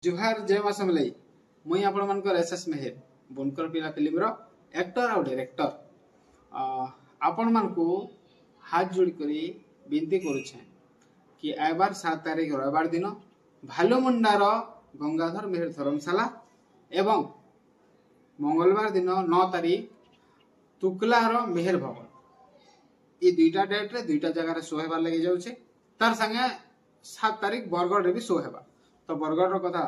जुहार जय मां समलाई मुई आपण मानकर एसएस मेहर बुनकर पिला फिल्म रो एक्टर और डायरेक्टर आपण मान को हाथ जोड़ी करी विनती करुछे कि आइबार 7 तारीख रविवार दिन भालुमुंडार गंगाधर मेहर धर्मशाला एवं मंगलवार दिन 9 तारीख तुकलार मेहर भवन ये दुईटा डेट रे दुईटा जगह शो हेबार लगे जाउछे तार संगे 7 तारीख बरगढ़ रे भी शो हेबा तो बरगढ़ कथा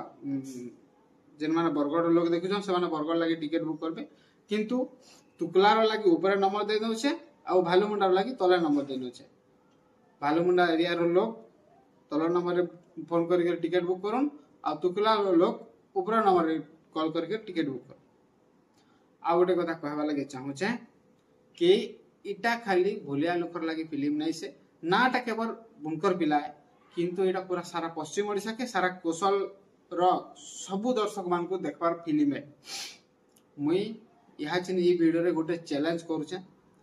जेन माने बरगढ़ लोग देखुछन से माने बरगढ़ लागि टिकट बुक करबे किंतु तुकलार लागि ऊपर नंबर दे दउछे आ भालुमुंडा लागि तले नंबर दे दउछे भालुमुंडा एरिया रो लोग तले नंबर रे फोन करके टिकट बुक करन आ तुकला लोग ऊपर नंबर रे कॉल करके टिकट बुक कर आ गोटे कथा कहबा लागि चाहूछे कि इटा खाली भुलिया लोकर लागि फिल्म नै से नाटा केवल बुनकर पिला किंतु एटा पूरा सारा पश्चिम ओडिशा के सारा कौशल रो सबु दर्शक मान को देखबार फिल्म है मुई यहाँ चिन ई वीडियो रे गोटे चैलेंज करूछे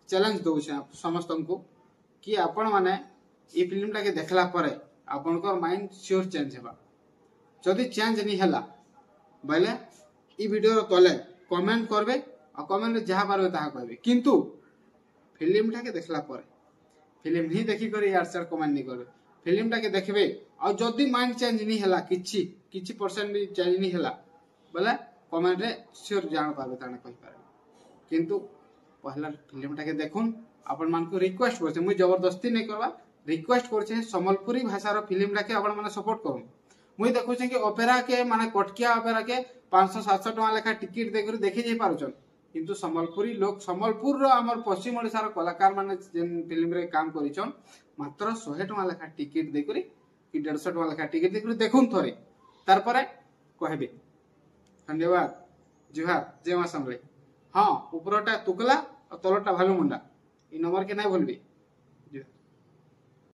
चैलेंज दउछे समस्त को कि आपण माने ई फिल्म टा के देखला परे आपण को माइंड श्योर चेंज हेबा जदी चेंज नहीं हला बले ई वीडियो रो तले कमेंट करबे आ कमेंट रे जहा पारबे ताहा कहबे किंतु फिल्म टा के देखला परे फिल्म नहीं देखि करी यार सर कमेंट नहीं करबे फिल्म टा के देखबे आ जदी माइंड चेंज नहीं हला किछि परसेंट भी चेंज नहीं हला बले कमेंट रे श्योर जान पाबे ताने कहि पारे किंतु पहला फिल्म टा के देखुन आपण मान को रिक्वेस्ट करछे मुई जबरदस्ती नहीं करबा रिक्वेस्ट करछे संबलपुरी भाषा रो फिल्म टा के आपण माने सपोर्ट करू मुई देखुछे कि ओपेरा के माने कटकिया ओपेरा के 500-700 टका लेखा टिकट दे कर देखि जे पारुछन किंतु संबलपुरी लोग संबलपुर रो हमर पश्चिम ओडिसा रो कलाकार माने जेन फिल्म रे काम करिछन मात्र 100 टका लेखा टिकट दे करी कि 150 टका लेखा टिकट दे करी देखुन थरे तार परे कहबे धन्यवाद जुहार जय मां समले हां ऊपरटा तुकला और तलटा भालुमुंडा ई नंबर के नहीं भूलबे।